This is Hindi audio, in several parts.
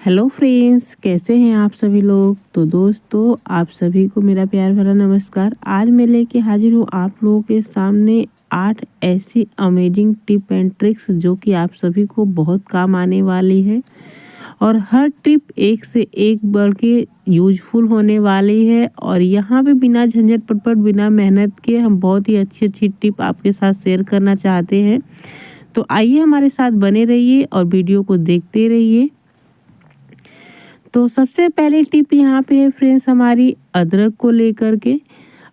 हेलो फ्रेंड्स, कैसे हैं आप सभी लोग। तो दोस्तों, आप सभी को मेरा प्यार भरा नमस्कार। आज मैं लेके हाजिर हूँ आप लोगों के सामने 8 ऐसी अमेजिंग टिप एंड ट्रिक्स जो कि आप सभी को बहुत काम आने वाली है और हर टिप एक से एक बढ़ के यूजफुल होने वाली है। और यहाँ पे बिना झंझट पटपट बिना मेहनत के हम बहुत ही अच्छी अच्छी टिप आपके साथ शेयर करना चाहते हैं। तो आइए हमारे साथ बने रहिए और वीडियो को देखते रहिए। तो सबसे पहली टिप यहाँ पे है फ्रेंड्स, हमारी अदरक को लेकर के।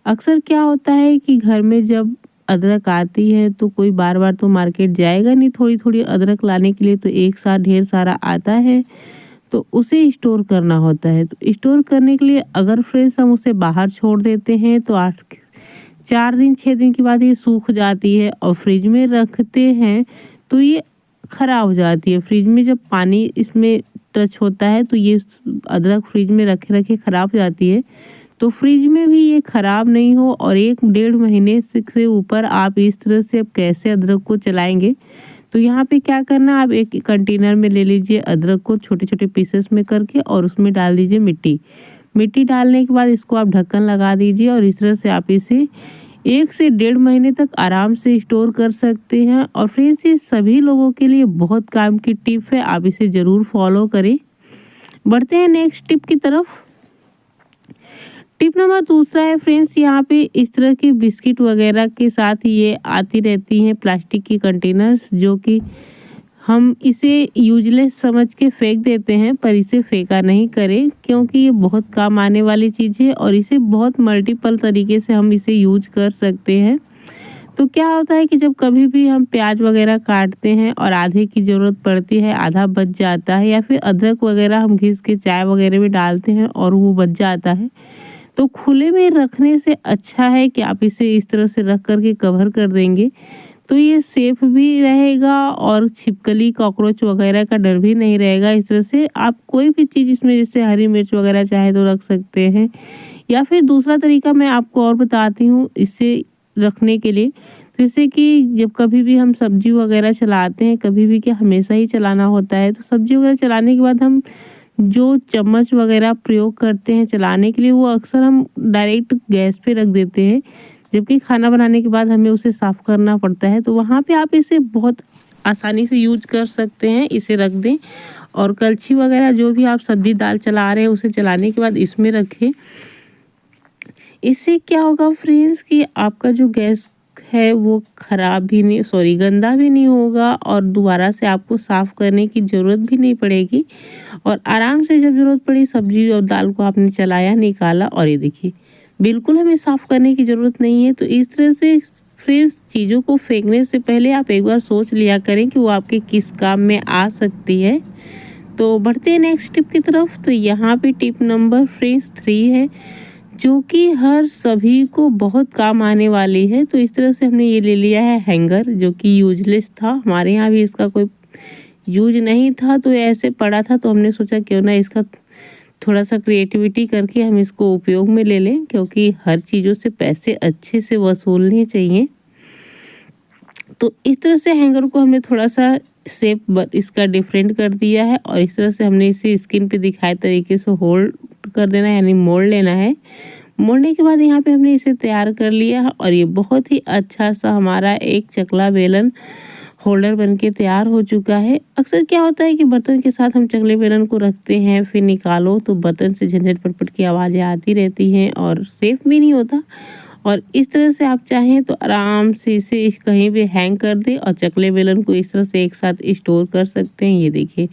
अक्सर क्या होता है कि घर में जब अदरक आती है तो कोई बार बार तो मार्केट जाएगा नहीं, थोड़ी थोड़ी अदरक लाने के लिए तो एक साथ ढेर सारा आता है, तो उसे स्टोर करना होता है। तो स्टोर करने के लिए अगर फ्रेंड्स हम उसे बाहर छोड़ देते हैं तो 4 दिन 6 दिन के बाद ये सूख जाती है और फ्रिज में रखते हैं तो ये खराब हो जाती है। फ्रिज में जब पानी इसमें टच होता है तो ये अदरक फ्रिज में रखे रखे ख़राब हो जाती है। तो फ्रिज में भी ये ख़राब नहीं हो और 1-1.5 महीने से ऊपर आप इस तरह से अब कैसे अदरक को चलाएंगे। तो यहाँ पे क्या करना, आप एक कंटेनर में ले लीजिए अदरक को छोटे छोटे पीसेस में करके और उसमें डाल दीजिए मिट्टी डालने के बाद इसको आप ढक्कन लगा दीजिए और इस तरह से आप इसे 1 से 1.5 महीने तक आराम से स्टोर कर सकते हैं। और फ्रेंड्स, ये सभी लोगों के लिए बहुत काम की टिप है, आप इसे ज़रूर फॉलो करें। बढ़ते हैं नेक्स्ट टिप की तरफ। टिप नंबर दूसरा है फ्रेंड्स, यहाँ पे इस तरह की बिस्किट वगैरह के साथ ये आती रहती हैं प्लास्टिक की कंटेनर्स, जो कि हम इसे यूजलेस समझ के फेंक देते हैं, पर इसे फेंका नहीं करें क्योंकि ये बहुत काम आने वाली चीज़ है और इसे बहुत मल्टीपल तरीके से हम इसे यूज कर सकते हैं। तो क्या होता है कि जब कभी भी हम प्याज वगैरह काटते हैं और आधे की ज़रूरत पड़ती है, आधा बच जाता है, या फिर अदरक वगैरह हम घिस के चाय वगैरह में डालते हैं और वो बच जाता है, तो खुले में रखने से अच्छा है कि आप इसे इस तरह से रख करके कवर कर देंगे तो ये सेफ भी रहेगा और छिपकली कॉकरोच वगैरह का डर भी नहीं रहेगा। इस तरह से आप कोई भी चीज़ इसमें जैसे हरी मिर्च वगैरह चाहे तो रख सकते हैं। या फिर दूसरा तरीका मैं आपको और बताती हूँ इससे रखने के लिए। जैसे कि जब कभी भी हम सब्जी वगैरह चलाते हैं, कभी भी क्या हमेशा ही चलाना होता है, तो सब्जी वगैरह चलाने के बाद हम जो चम्मच वगैरह प्रयोग करते हैं चलाने के लिए, वो अक्सर हम डायरेक्ट गैस पे रख देते हैं, जबकि खाना बनाने के बाद हमें उसे साफ़ करना पड़ता है। तो वहाँ पे आप इसे बहुत आसानी से यूज कर सकते हैं, इसे रख दें और कलछी वगैरह जो भी आप सब्जी दाल चला रहे हैं उसे चलाने के बाद इसमें रखें। इससे क्या होगा फ्रेंड्स कि आपका जो गैस है वो ख़राब भी नहीं गंदा भी नहीं होगा और दोबारा से आपको साफ़ करने की ज़रूरत भी नहीं पड़ेगी। और आराम से जब ज़रूरत पड़ी सब्जी और दाल को आपने चलाया, निकाला और ये देखिए बिल्कुल हमें साफ़ करने की ज़रूरत नहीं है। तो इस तरह से फ्रेंड्स, चीज़ों को फेंकने से पहले आप एक बार सोच लिया करें कि वो आपके किस काम में आ सकती है। तो बढ़ते हैं नेक्स्ट टिप की तरफ। तो यहाँ पे टिप नंबर फ्रेंड्स 3 है, जो कि हर सभी को बहुत काम आने वाली है। तो इस तरह से हमने ये ले लिया है हैंगर, जो कि यूजलेस था, हमारे यहाँ भी इसका कोई यूज नहीं था, तो ऐसे पड़ा था, तो हमने सोचा क्यों ना इसका थोड़ा सा क्रिएटिविटी करके हम इसको उपयोग में ले लें, क्योंकि हर चीज़ों से पैसे अच्छे से वसूलने चाहिए। तो इस तरह से हैंगर को हमने थोड़ा सा शेप इसका डिफरेंट कर दिया है और इस तरह से हमने इसे स्किन पे दिखाए तरीके से होल्ड कर देना है, यानी मोड़ लेना है। मोड़ने के बाद यहाँ पे हमने इसे तैयार कर लिया है और ये बहुत ही अच्छा सा हमारा एक चकला बेलन होल्डर बनके तैयार हो चुका है। अक्सर क्या होता है कि बर्तन के साथ हम चकले बेलन को रखते हैं, फिर निकालो तो बर्तन से झंझट पटपट की आवाज़ें आती रहती हैं और सेफ भी नहीं होता। और इस तरह से आप चाहें तो आराम से इसे कहीं भी हैंग कर दें और चकले बेलन को इस तरह से एक साथ स्टोर कर सकते हैं। ये देखिए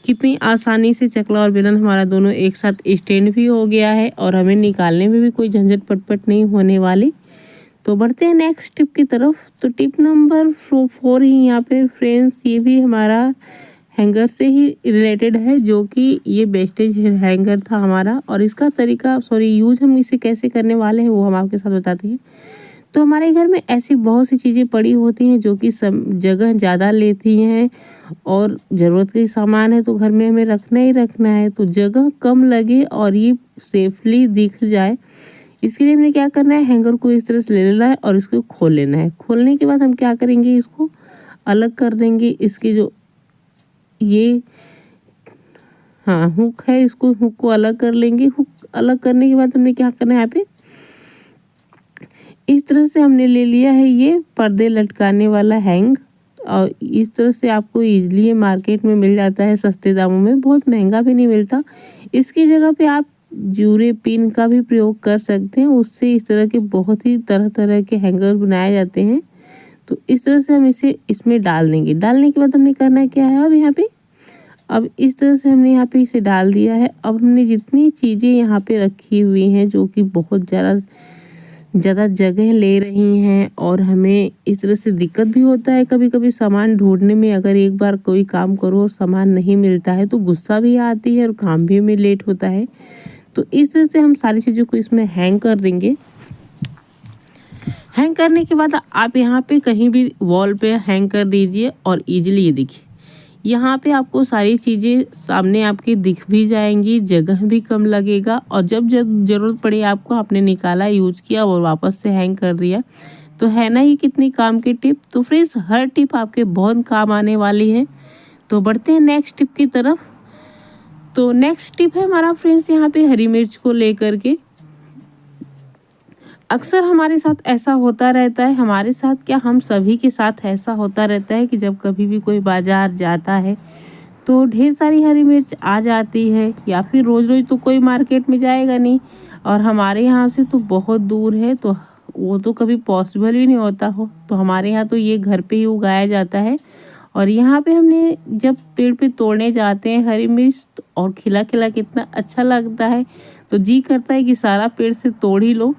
कितनी आसानी से चकला और बेलन हमारा दोनों एक साथ स्टैंड भी हो गया है और हमें निकालने में भी कोई झंझट पटपट नहीं होने वाली। तो बढ़ते हैं नेक्स्ट टिप की तरफ। तो टिप नंबर 4 ही यहाँ पे फ्रेंड्स, ये भी हमारा हैंगर से ही रिलेटेड है, जो कि ये वेस्टेज हैंगर था हमारा और इसका तरीका यूज हम इसे कैसे करने वाले हैं वो हम आपके साथ बताते हैं। तो हमारे घर में ऐसी बहुत सी चीज़ें पड़ी होती हैं जो कि जगह ज़्यादा लेती हैं और ज़रूरत के सामान है तो घर में हमें रखना ही रखना है, तो जगह कम लगे और ये सेफली दिख जाए, इसके लिए हमने क्या करना है, हैंगर को इस तरह से ले लेना है और इसको खोल लेना है। खोलने के बाद हम क्या करेंगे, इसको अलग कर देंगे। इसकी जो ये हाँ हुक है, इसको हुक को अलग कर लेंगे। हुक अलग करने के बाद हमने क्या करना है, यहाँ पे इस तरह से हमने ले लिया है ये पर्दे लटकाने वाला हैंग। और इस तरह से आपको इजीली ये मार्केट में मिल जाता है सस्ते दामों में, बहुत महंगा भी नहीं मिलता। इसकी जगह पे आप जूरे पिन का भी प्रयोग कर सकते हैं, उससे इस तरह के बहुत ही तरह तरह के हैंगर बनाए जाते हैं। तो इस तरह से हम इसे इसमें डाल देंगे। डालने के बाद हमने करना क्या है, अब यहाँ पे अब इस तरह से हमने यहाँ पे इसे डाल दिया है। अब हमने जितनी चीज़ें यहाँ पे रखी हुई हैं जो कि बहुत ज़्यादा जगह ले रही हैं और हमें इस तरह से दिक्कत भी होता है कभी कभी सामान ढूंढने में। अगर एक बार कोई काम करो और सामान नहीं मिलता है तो गुस्सा भी आती है और काम भी में लेट होता है। तो इस तरह से हम सारी चीज़ों को इसमें हैंग कर देंगे। हैंग करने के बाद आप यहाँ पे कहीं भी वॉल पे हैंग कर दीजिए और इजीली ये देखिए यहाँ पे आपको सारी चीज़ें सामने आपके दिख भी जाएंगी, जगह भी कम लगेगा। और जब जब ज़रूरत पड़ी आपको, आपने निकाला, यूज किया और वापस से हैंग कर दिया। तो है ना ये कितनी काम की टिप। तो फ्रेंड्स हर टिप आपके बहुत काम आने वाली है। तो बढ़ते हैं नेक्स्ट टिप की तरफ। तो नेक्स्ट टिप है हमारा फ्रेंड्स यहाँ पे हरी मिर्च को लेकर के। अक्सर हमारे साथ ऐसा होता रहता है, हमारे साथ क्या हम सभी के साथ ऐसा होता रहता है कि जब कभी भी कोई बाजार जाता है तो ढेर सारी हरी मिर्च आ जाती है। या फिर रोज़ रोज़ तो कोई मार्केट में जाएगा नहीं और हमारे यहाँ से तो बहुत दूर है, तो वो तो कभी पॉसिबल ही नहीं होता हो। तो हमारे यहाँ तो ये घर पे ही उगाया जाता है। और यहाँ पे हमने जब पेड़ पे तोड़ने जाते हैं हरी मिर्च और खिला खिला कितना अच्छा लगता है, तो जी करता है कि सारा पेड़ से तोड़ ही लो।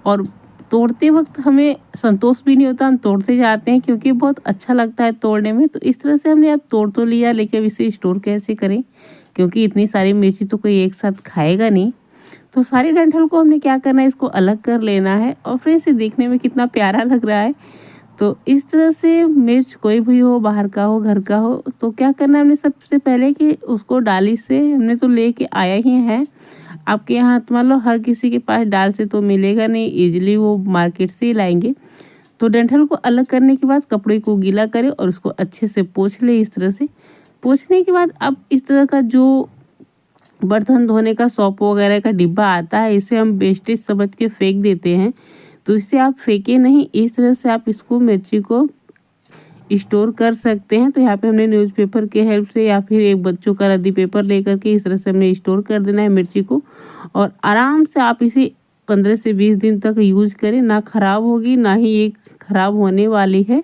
और तोड़ते वक्त हमें संतोष भी नहीं होता, हम तोड़ते जाते हैं क्योंकि बहुत अच्छा लगता है तोड़ने में। तो इस तरह से हमने अब तोड़ तो लिया, लेकिन अब इसे स्टोर कैसे करें, क्योंकि इतनी सारी मिर्ची तो कोई एक साथ खाएगा नहीं। तो सारी डंठल को हमने क्या करना है, इसको अलग कर लेना है। और फिर इसे देखने में कितना प्यारा लग रहा है। तो इस तरह से मिर्च कोई भी हो, बाहर का हो, घर का हो, तो क्या करना है हमने सबसे पहले कि उसको डाली से हमने तो लेके आया ही है। आपके यहाँ मान लो हर किसी के पास डाल से तो मिलेगा नहीं, इजीली वो मार्केट से ही लाएंगे। तो डंठल को अलग करने के बाद कपड़े को गीला करें और उसको अच्छे से पोंछ ले। इस तरह से पोंछने के बाद अब इस तरह का जो बर्तन धोने का सोप वगैरह का डिब्बा आता है, इसे हम वेस्टेज समझ के फेंक देते हैं। तो इससे आप फेंके नहीं, इस तरह से आप इसको मिर्ची को स्टोर कर सकते हैं। तो यहाँ पे हमने न्यूज़पेपर के हेल्प से या फिर एक बच्चों का रद्दी पेपर लेकर के इस तरह से हमने स्टोर कर देना है मिर्ची को। और आराम से आप इसे 15 से 20 दिन तक यूज करें, ना ख़राब होगी ना ही ये ख़राब होने वाली है।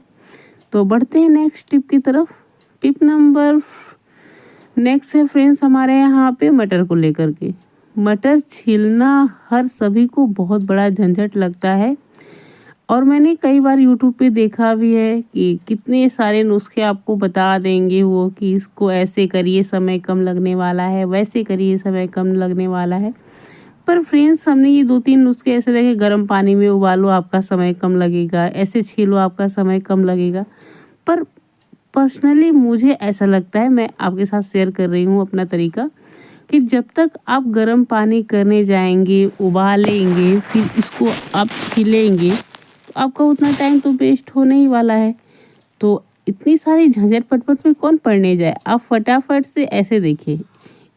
तो बढ़ते हैं नेक्स्ट टिप की तरफ। टिप नंबर नेक्स्ट है फ्रेंड्स हमारे यहाँ पे मटर को लेकर के। मटर छीलना हर सभी को बहुत बड़ा झंझट लगता है और मैंने कई बार यूट्यूब पे देखा भी है कि कितने सारे नुस्खे आपको बता देंगे वो, कि इसको ऐसे करिए समय कम लगने वाला है, वैसे करिए समय कम लगने वाला है। पर फ्रेंड्स हमने ये 2-3 नुस्खे ऐसे देखे, गर्म पानी में उबालो आपका समय कम लगेगा, ऐसे छीलो आपका समय कम लगेगा। पर पर्सनली मुझे ऐसा लगता है, मैं आपके साथ शेयर कर रही हूँ अपना तरीका, कि जब तक आप गर्म पानी करने जाएंगे, उबालेंगे, फिर इसको आप छीलेंगे, तो आपका उतना टाइम तो वेस्ट होने ही वाला है। तो इतनी सारी झंझट पटपट में कौन पड़ने जाए। आप फटाफट से ऐसे देखिए,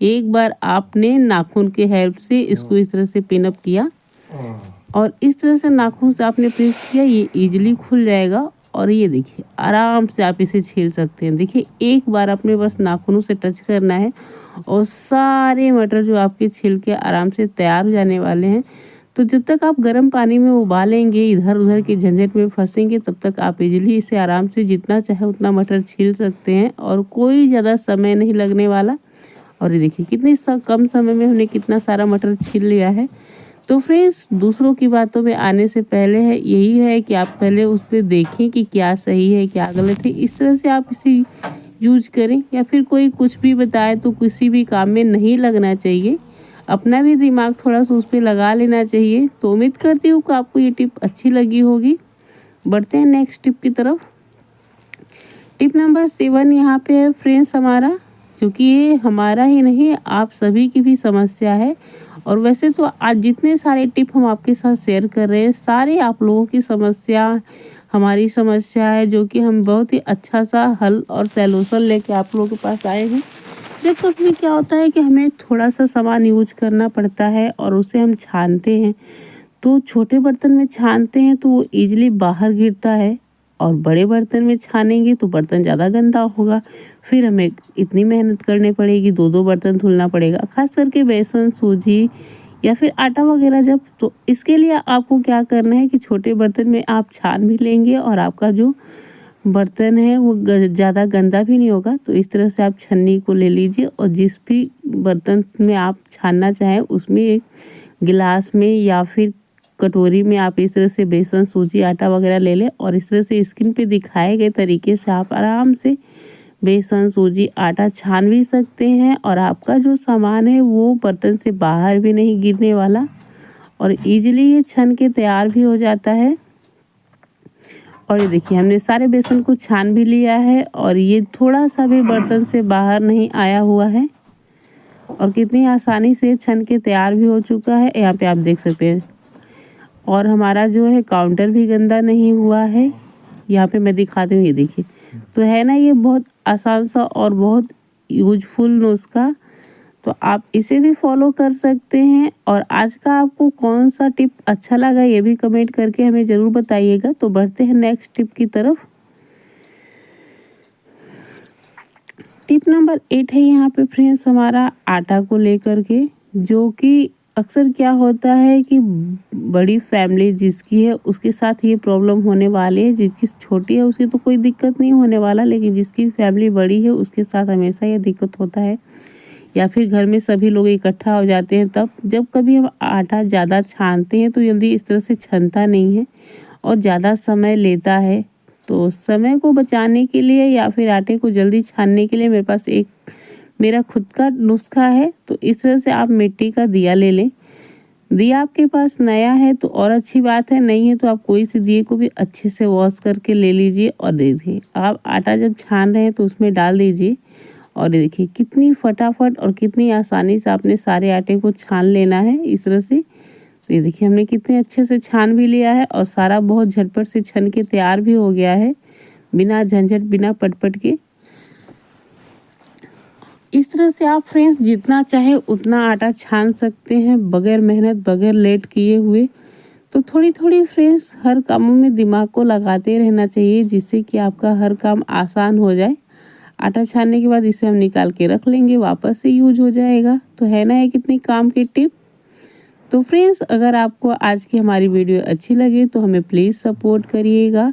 एक बार आपने नाखून के हेल्प से इसको इस तरह से पिन अप किया और इस तरह से नाखून से आपने प्रेस किया, ये इजीली खुल जाएगा। और ये देखिए आराम से आप इसे छील सकते हैं। देखिए एक बार आपने बस नाखूनों से टच करना है और सारे मटर जो आपके छिल के आराम से तैयार हो जाने वाले हैं। तो जब तक आप गर्म पानी में उबालेंगे, इधर उधर के झंझट में फंसेंगे, तब तक आप इजीली इसे आराम से जितना चाहे उतना मटर छील सकते हैं और कोई ज़्यादा समय नहीं लगने वाला। और ये देखिए कितनी कम समय में हमने कितना सारा मटर छील लिया है। तो फ्रेंड्स दूसरों की बातों में आने से पहले है यही है कि आप पहले उस पर देखें कि क्या सही है क्या गलत है, इस तरह से आप इसे यूज करें। या फिर कोई कुछ भी बताए तो किसी भी काम में नहीं लगना चाहिए, अपना भी दिमाग थोड़ा सा उस पर लगा लेना चाहिए। तो उम्मीद करती हूँ कि आपको ये टिप अच्छी लगी होगी। बढ़ते हैं नेक्स्ट टिप की तरफ। टिप नंबर 7 यहाँ पे है फ्रेंड्स हमारा, क्योंकि ये हमारा ही नहीं आप सभी की भी समस्या है। और वैसे तो आज जितने सारे टिप हम आपके साथ शेयर कर रहे हैं, सारे आप लोगों की समस्या हमारी समस्या है, जो कि हम बहुत ही अच्छा सा हल और सॉल्यूशन लेके आप लोगों के पास आए हैं। जब कभी क्या होता है कि हमें थोड़ा सा सामान यूज करना पड़ता है और उसे हम छानते हैं, तो छोटे बर्तन में छानते हैं तो वो ईजिली बाहर गिरता है, और बड़े बर्तन में छानेंगे तो बर्तन ज़्यादा गंदा होगा। फिर हमें इतनी मेहनत करनी पड़ेगी, दो दो बर्तन धुलना पड़ेगा, खास करके बेसन, सूजी या फिर आटा वगैरह जब। तो इसके लिए आपको क्या करना है कि छोटे बर्तन में आप छान भी लेंगे और आपका जो बर्तन है वो ज़्यादा गंदा भी नहीं होगा। तो इस तरह से आप छन्नी को ले लीजिए और जिस भी बर्तन में आप छानना चाहें उसमें एक गिलास में या फिर कटोरी में आप इस तरह से बेसन, सूजी, आटा वगैरह ले लें और इस तरह से स्क्रीन पे दिखाए गए तरीके से आप आराम से बेसन, सूजी, आटा छान भी सकते हैं और आपका जो सामान है वो बर्तन से बाहर भी नहीं गिरने वाला और इजीली ये छन के तैयार भी हो जाता है। और ये देखिए हमने सारे बेसन को छान भी लिया है और ये थोड़ा सा भी बर्तन से बाहर नहीं आया हुआ है और कितनी आसानी से छन के तैयार भी हो चुका है, यहाँ पे आप देख सकते हैं। और हमारा जो है काउंटर भी गंदा नहीं हुआ है, यहाँ पे मैं दिखाती हूँ, ये देखिए। तो है ना ये बहुत आसान सा और बहुत यूजफुल नुस्खा, तो आप इसे भी फॉलो कर सकते हैं। और आज का आपको कौन सा टिप अच्छा लगा ये भी कमेंट करके हमें ज़रूर बताइएगा। तो बढ़ते हैं नेक्स्ट टिप की तरफ। टिप नंबर 8 है यहाँ पे फ्रेंड्स हमारा आटा को लेकर के, जो कि अक्सर क्या होता है कि बड़ी फैमिली जिसकी है उसके साथ ये प्रॉब्लम होने वाली है। जिसकी छोटी है उसकी तो कोई दिक्कत नहीं होने वाला, लेकिन जिसकी फैमिली बड़ी है उसके साथ हमेशा ये दिक्कत होता है, या फिर घर में सभी लोग इकट्ठा हो जाते हैं तब। जब कभी हम आटा ज़्यादा छानते हैं तो जल्दी इस तरह से छनता नहीं है और ज़्यादा समय लेता है। तो समय को बचाने के लिए या फिर आटे को जल्दी छानने के लिए मेरे पास एक मेरा खुद का नुस्खा है। तो इस तरह से आप मिट्टी का दिया ले लें। दिया आपके पास नया है तो और अच्छी बात है, नहीं है तो आप कोई से दिए को भी अच्छे से वॉश करके ले लीजिए और दे दीजिए। आप आटा जब छान रहे हैं तो उसमें डाल दीजिए और देखिए कितनी फटाफट और कितनी आसानी से आपने सारे आटे को छान लेना है इस तरह से। तो ये देखिए हमने कितने अच्छे से छान भी लिया है और सारा बहुत झटपट से छन के तैयार भी हो गया है, बिना झंझट, बिना पटपट के। इस तरह से आप फ्रेंड्स जितना चाहे उतना आटा छान सकते हैं बगैर मेहनत, बगैर लेट किए हुए। तो थोड़ी थोड़ी फ्रेंड्स हर कामों में दिमाग को लगाते रहना चाहिए, जिससे कि आपका हर काम आसान हो जाए। आटा छानने के बाद इसे हम निकाल के रख लेंगे, वापस से यूज हो जाएगा। तो है ना ये कितनी काम की टिप। तो फ्रेंड्स अगर आपको आज की हमारी वीडियो अच्छी लगे तो हमें प्लीज़ सपोर्ट करिएगा,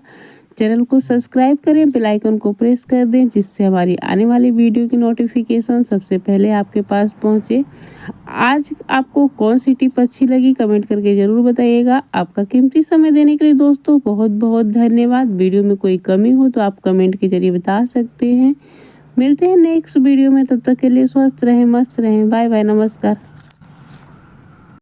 चैनल को सब्सक्राइब करें, बेल आइकन को प्रेस कर दें, जिससे हमारी आने वाली वीडियो की नोटिफिकेशन सबसे पहले आपके पास पहुंचे। आज आपको कौन सी टिप अच्छी लगी कमेंट करके ज़रूर बताइएगा। आपका कीमती समय देने के लिए दोस्तों बहुत बहुत धन्यवाद। वीडियो में कोई कमी हो तो आप कमेंट के जरिए बता सकते हैं। मिलते हैं नेक्स्ट वीडियो में, तब तक के लिए स्वस्थ रहें, मस्त रहें। बाय बाय, नमस्कार।